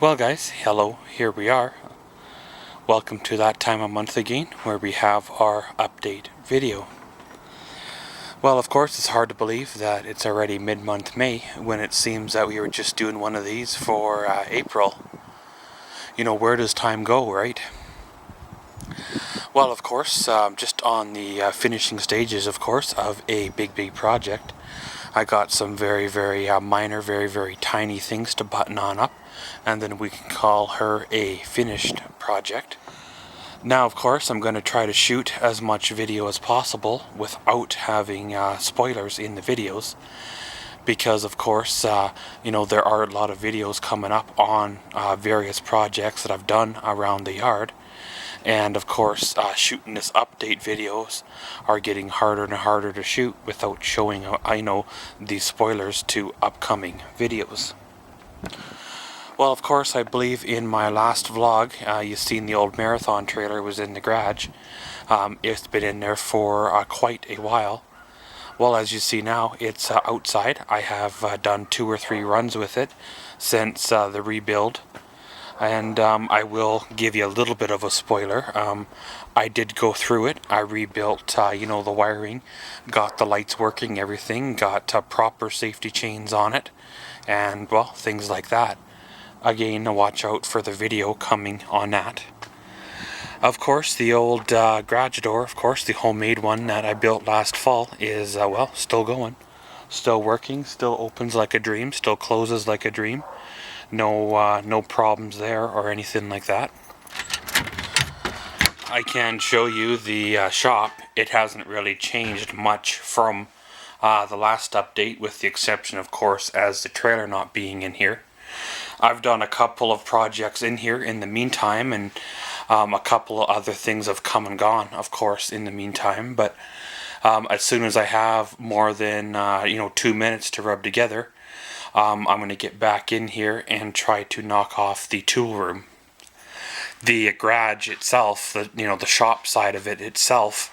Well guys, hello, here we are. Welcome to that time of month again where we have our update video. Well, of course, it's hard to believe that it's already mid-month May when it seems that we were just doing one of these for April. You know, where does time go, right? Well, of course, just on the finishing stages, of course, of a big project. I got some very minor, very tiny things to button on up, and then we can call her a finished project. Now, of course, I'm going to try to shoot as much video as possible without having spoilers in the videos, because of course, you know, there are a lot of videos coming up on various projects that I've done around the yard. And of course, shooting this update videos are getting harder and harder to shoot without showing, the spoilers to upcoming videos. Well, of course, I believe in my last vlog, you've seen the old marathon trailer was in the garage. It's been in there for quite a while. Well, as you see now, it's outside. I have done 2 or 3 runs with it since the rebuild. And I will give you a little bit of a spoiler. I did go through it. I rebuilt, the wiring, got the lights working, everything, got proper safety chains on it, and, well, things like that. Again, watch out for the video coming on that. Of course, the old garage door, of course, the homemade one that I built last fall is, still going. Still working, still opens like a dream, still closes like a dream. No problems there or anything like that. I can show you the shop. It hasn't really changed much from the last update, with the exception, of course, as the trailer not being in here. I've done a couple of projects in here in the meantime, and a couple of other things have come and gone, of course, in the meantime. But as soon as I have more than 2 minutes to rub together, I'm going to get back in here and try to knock off the tool room. The garage itself, the shop side of it itself,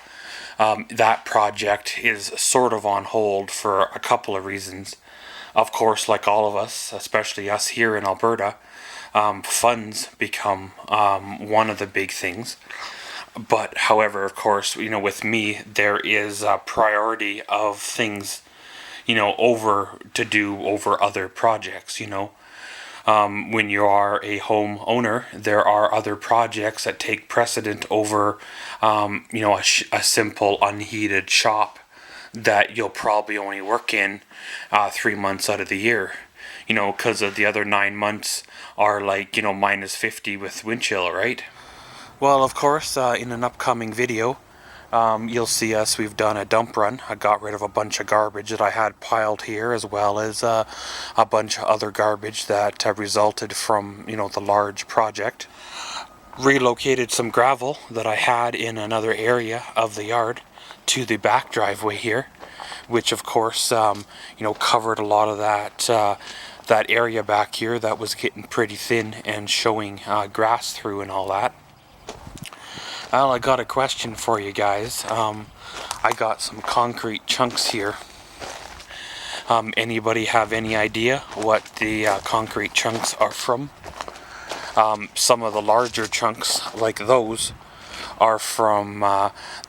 that project is sort of on hold for a couple of reasons. Of course, like all of us, especially us here in Alberta, funds become one of the big things. But however, of course, with me, there is a priority of things over other projects. When you are a home owner, there are other projects that take precedent over, a simple unheated shop that you'll probably only work in 3 months out of the year. Because of the other 9 months are like, minus 50 with wind chill, right? Well, of course, in an upcoming video, you'll see we've done a dump run. I got rid of a bunch of garbage that I had piled here, as well as a bunch of other garbage that resulted from, the large project. Relocated some gravel that I had in another area of the yard to the back driveway here, which of course, covered a lot of that area back here that was getting pretty thin and showing grass through and all that. Well, I got a question for you guys. I got some concrete chunks here. Anybody have any idea what the concrete chunks are from? Some of the larger chunks, like those, are from,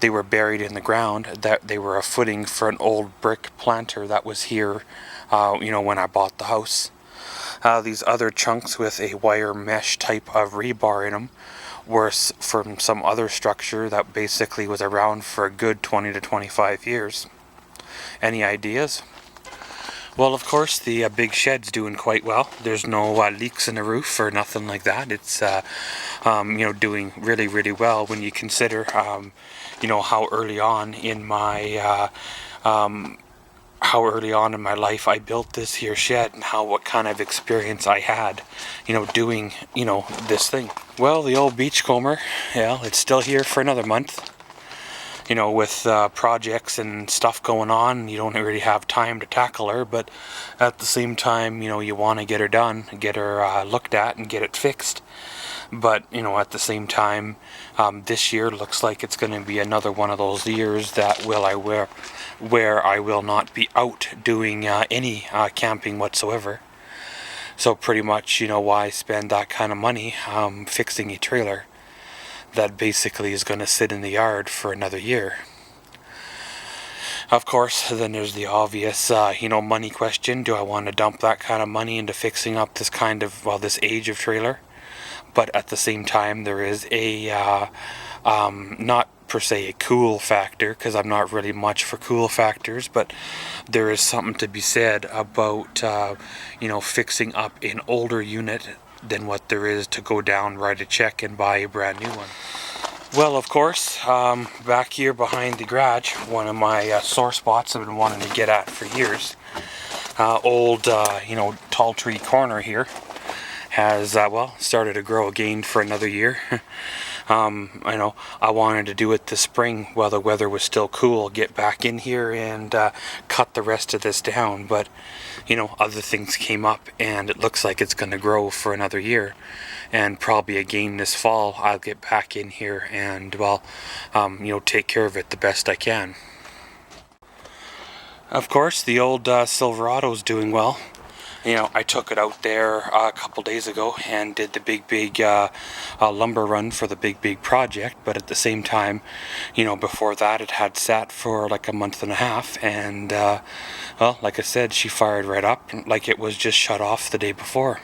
they were buried in the ground, that they were a footing for an old brick planter that was here, when I bought the house. These other chunks with a wire mesh type of rebar in them were from some other structure that basically was around for a good 20 to 25 years. Any ideas? Well, of course, the big shed's doing quite well. There's no leaks in the roof or nothing like that. It's, doing really well when you consider, how early on in my life I built this here shed, and what kind of experience I had, doing, this thing. Well, the old beachcomber, it's still here for another month. With projects and stuff going on, you don't really have time to tackle her, but at the same time, you want to get her done, get her looked at and get it fixed. But, at the same time, this year looks like it's going to be another one of those years that where I will not be out doing any camping whatsoever. So pretty much, why spend that kind of money fixing a trailer that basically is going to sit in the yard for another year? Of course, then there's the obvious, money question. Do I want to dump that kind of money into fixing up this age of trailer? But at the same time, there is a, not per se a cool factor, because I'm not really much for cool factors, but there is something to be said about, fixing up an older unit than what there is to go down, write a check, and buy a brand new one. Well, of course, back here behind the garage, one of my sore spots I've been wanting to get at for years. Old, tall tree corner here has, started to grow again for another year. I wanted to do it this spring while the weather was still cool, get back in here and cut the rest of this down, but other things came up and it looks like it's going to grow for another year, and probably again this fall I'll get back in here and take care of it the best I can. Of course, the old Silverado's doing well. I took it out there a couple days ago and did the big lumber run for the big project, but at the same time, before that it had sat for like a month and a half, and like I said, she fired right up like it was just shut off the day before.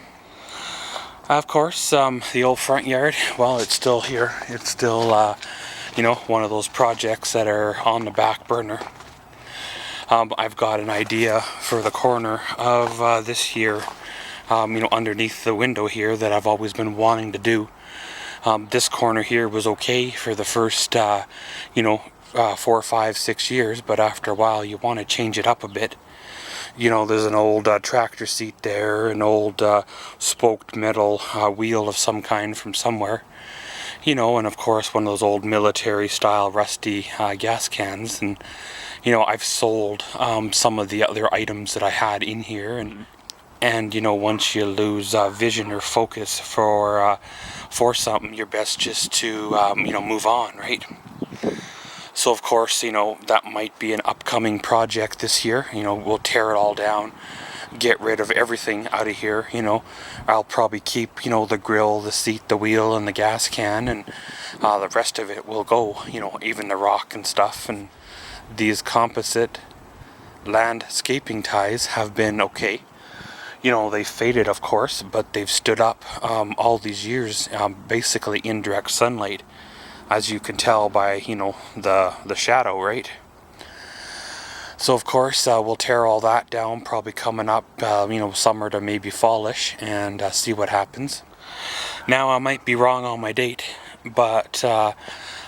Of course, the old front yard, well, it's still here. It's still, one of those projects that are on the back burner. I've got an idea for the corner of this here, underneath the window here that I've always been wanting to do. This corner here was okay for the first, 4, 5, 6 years, but after a while you want to change it up a bit. There's an old tractor seat there, an old spoked metal wheel of some kind from somewhere. And of course one of those old military style rusty gas cans, and I've sold some of the other items that I had in here, and once you lose vision or focus for something, you're best just to move on, right? So of course, that might be an upcoming project this year. We'll tear it all down, get rid of everything out of here. I'll probably keep the grill, the seat, the wheel, and the gas can, and the rest of it will go, even the rock and stuff. And these composite landscaping ties have been okay. They faded, of course, but they've stood up all these years, basically in direct sunlight, as you can tell by the shadow, right? So of course we'll tear all that down, probably coming up summer to maybe fallish, and see what happens. Now I might be wrong on my date, but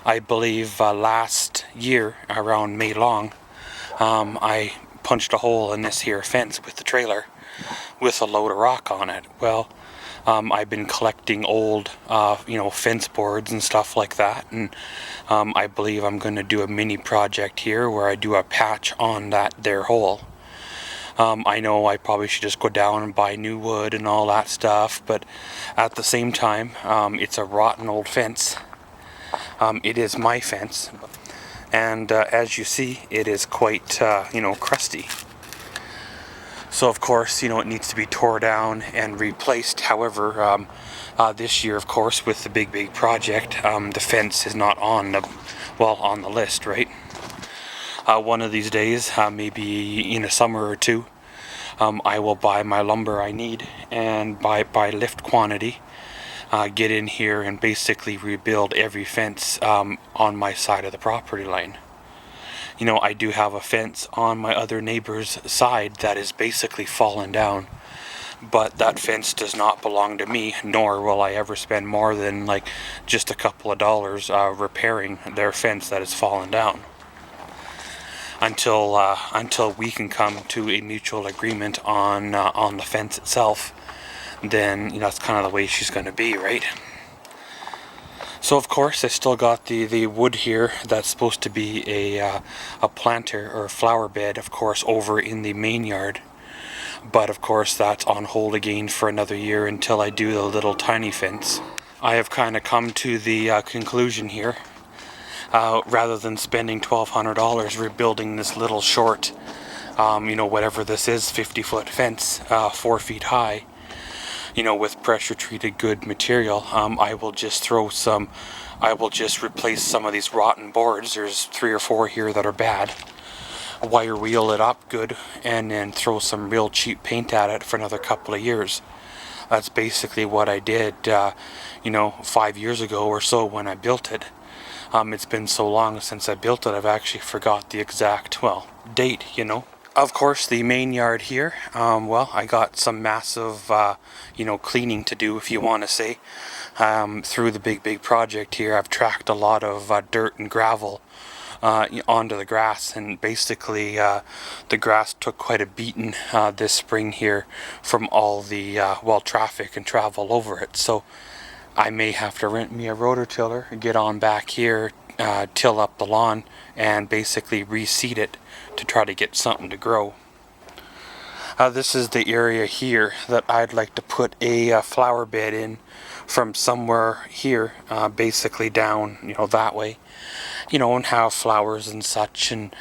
I believe last year around May long, I punched a hole in this here fence with the trailer with a load of rock on it. Well, I've been collecting old fence boards and stuff like that, and I believe I'm going to do a mini project here where I do a patch on that there hole. I know I probably should just go down and buy new wood and all that stuff, but at the same time, it's a rotten old fence. It is my fence, and as you see, it is quite crusty. So of course, it needs to be tore down and replaced. However, this year, of course, with the big project, the fence is not on the list, right? One of these days, maybe in a summer or two, I will buy my lumber I need and by lift quantity, get in here and basically rebuild every fence on my side of the property line. I do have a fence on my other neighbor's side that is basically fallen down, but that fence does not belong to me, nor will I ever spend more than just a couple of dollars repairing their fence that has fallen down. Until we can come to a mutual agreement on the fence itself, then that's kind of the way she's going to be, right? So of course I still got the wood here that's supposed to be a planter or a flower bed, of course, over in the main yard. But of course that's on hold again for another year until I do the little tiny fence. I have kind of come to the conclusion here. Rather than spending $1,200 rebuilding this little short, whatever this is, 50-foot fence, 4 feet high, with pressure treated good material. I will just replace some of these rotten boards. There's 3 or 4 here that are bad. Wire wheel it up good, and then throw some real cheap paint at it for another couple of years. That's basically what I did, 5 years ago or so when I built it. It's been so long since I built it, I've actually forgot the exact, date, Of course, the main yard here, I got some massive, cleaning to do, if you want to say. Through the big project here, I've tracked a lot of dirt and gravel onto the grass, and basically the grass took quite a beating this spring here from all the traffic and travel over it. So I may have to rent me a rototiller, get on back here, till up the lawn, and basically reseed it to try to get something to grow. This is the area here that I'd like to put a flower bed in, from somewhere here, basically down, that way, and have flowers and such, and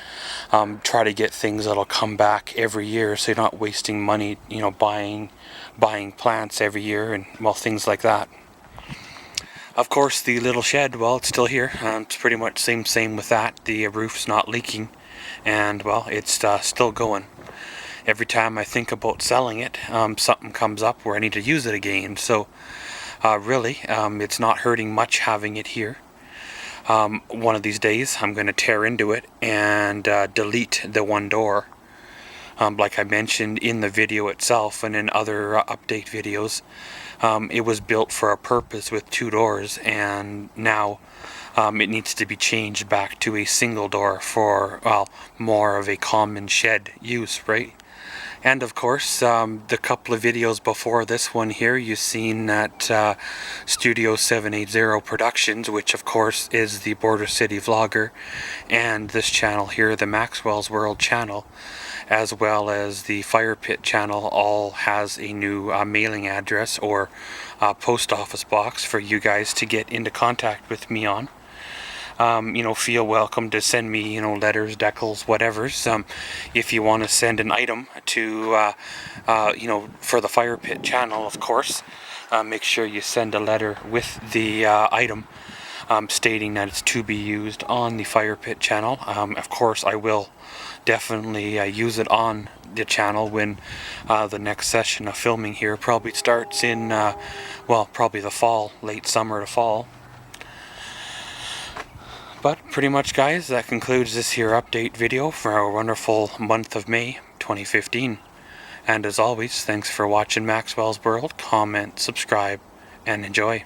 try to get things that'll come back every year, so you're not wasting money, buying plants every year and things like that. Of course, the little shed, it's still here. It's pretty much same with that. The roof's not leaking, and it's still going. Every time I think about selling it, something comes up where I need to use it again. So really, it's not hurting much having it here. One of these days I'm going to tear into it and delete the one door. Like I mentioned in the video itself and in other update videos, it was built for a purpose with 2 doors, and now it needs to be changed back to a single door for more of a common shed use, right? And of course, the couple of videos before this one here, you've seen that Studio 780 Productions, which of course is the Border City Vlogger, and this channel here, the Maxwell's World channel, as well as the Fire Pit channel, all has a new mailing address or post office box for you guys to get into contact with me on. Feel welcome to send me, letters, decals, whatevers. If you want to send an item to, for the Fire Pit channel, of course, make sure you send a letter with the item stating that it's to be used on the Fire Pit channel. Of course, I will definitely use it on the channel when the next session of filming here probably starts in, probably the fall, late summer to fall. But pretty much, guys, that concludes this here update video for our wonderful month of May 2015. And as always, thanks for watching Maxwell's World. Comment, subscribe, and enjoy.